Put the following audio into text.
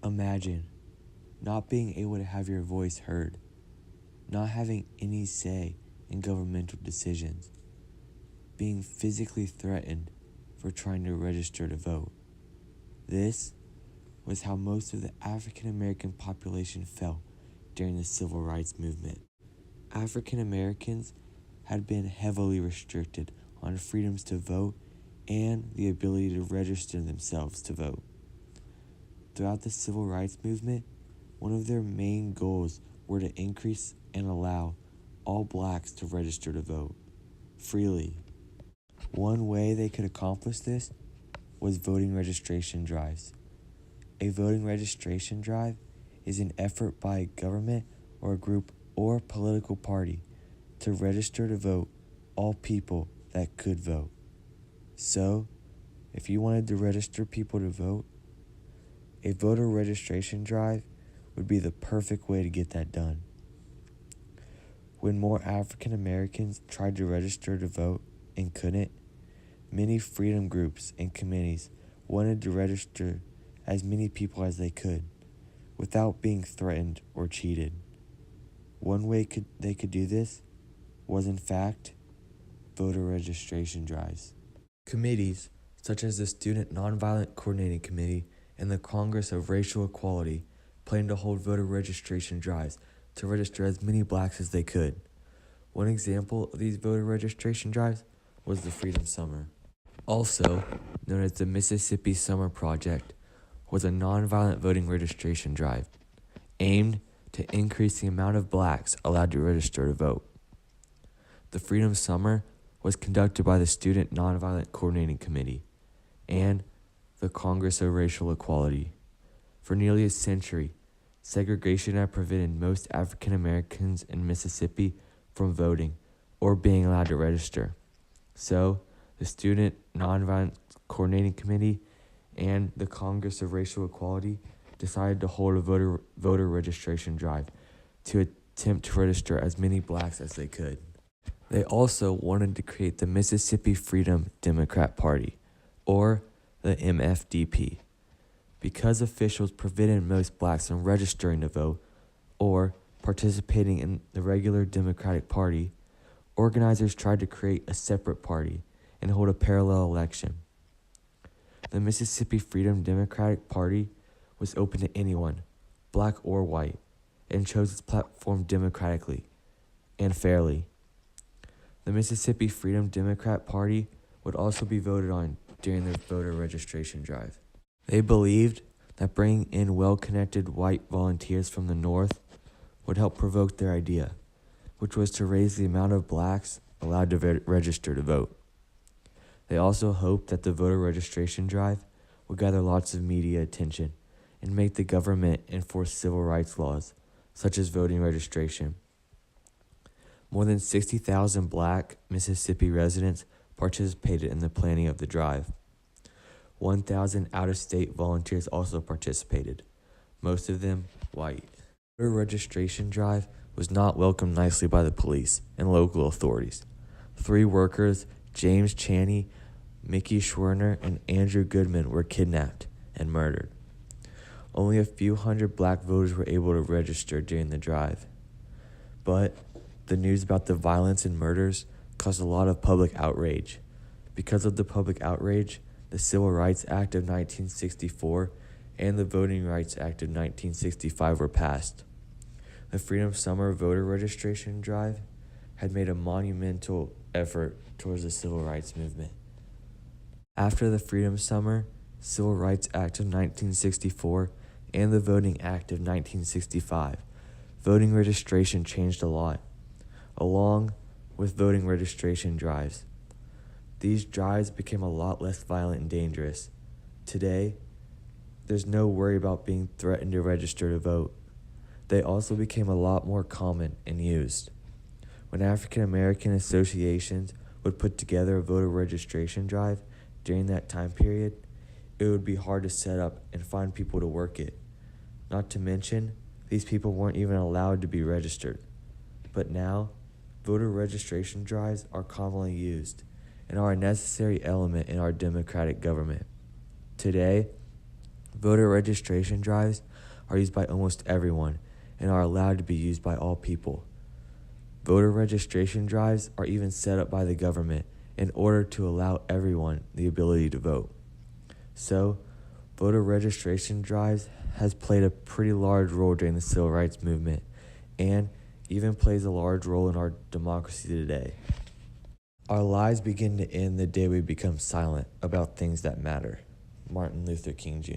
Imagine not being able to have your voice heard, not having any say in governmental decisions, being physically threatened for trying to register to vote. This was how most of the African American population felt during the Civil Rights Movement. African Americans had been heavily restricted on freedoms to vote and the ability to register themselves to vote. Throughout the Civil Rights Movement, one of their main goals were to increase and allow all blacks to register to vote freely. One way they could accomplish this was voting registration drives. A voting registration drive is an effort by a government or a group or political party to register to vote all people that could vote. So, if you wanted to register people to vote, a voter registration drive would be the perfect way to get that done. When more African Americans tried to register to vote and couldn't, many freedom groups and committees wanted to register as many people as they could without being threatened or cheated. One way they could do this was, in fact, voter registration drives. Committees such as the Student Nonviolent Coordinating Committee and the Congress of Racial Equality planned to hold voter registration drives to register as many blacks as they could. One example of these voter registration drives was the Freedom Summer. Also known as the Mississippi Summer Project, was a nonviolent voting registration drive aimed to increase the amount of blacks allowed to register to vote. The Freedom Summer was conducted by the Student Nonviolent Coordinating Committee and the Congress of Racial Equality. For nearly a century, segregation had prevented most African Americans in Mississippi from voting or being allowed to register. So, the Student Nonviolent Coordinating Committee and the Congress of Racial Equality decided to hold a voter registration drive to attempt to register as many blacks as they could. They also wanted to create the Mississippi Freedom Democrat Party, or the MFDP. Because officials prevented most blacks from registering to vote or participating in the regular Democratic Party, organizers tried to create a separate party and hold a parallel election. The Mississippi Freedom Democratic Party was open to anyone, black or white, and chose its platform democratically and fairly. The Mississippi Freedom Democrat Party would also be voted on during the voter registration drive. They believed that bringing in well-connected white volunteers from the North would help provoke their idea, which was to raise the amount of blacks allowed to register to vote. They also hoped that the voter registration drive would gather lots of media attention and make the government enforce civil rights laws, such as voting registration. More than 60,000 black Mississippi residents participated in the planning of the drive. 1,000 out-of-state volunteers also participated, most of them white. The voter registration drive was not welcomed nicely by the police and local authorities. 3 workers, James Chaney, Mickey Schwerner, and Andrew Goodman, were kidnapped and murdered. Only a few hundred black voters were able to register during the drive. But the news about the violence and murders caused a lot of public outrage. Because of the public outrage, the Civil Rights Act of 1964 and the Voting Rights Act of 1965 were passed. The Freedom Summer voter registration drive had made a monumental effort towards the civil rights movement. After the Freedom Summer, Civil Rights Act of 1964, and the Voting Act of 1965, voting registration changed a lot, along with voting registration drives. These drives became a lot less violent and dangerous. Today, there's no worry about being threatened to register to vote. They also became a lot more common and used. When African American associations would put together a voter registration drive during that time period, it would be hard to set up and find people to work it. Not to mention, these people weren't even allowed to be registered. But now, voter registration drives are commonly used and are a necessary element in our democratic government. Today, Voter registration drives are used by almost everyone and are allowed to be used by all people. Voter registration drives are even set up by the government in order to allow everyone the ability to vote. So, voter registration drives has played a pretty large role during the civil rights movement and even plays a large role in our democracy today. Our lives begin to end the day we become silent about things that matter. Martin Luther King Jr.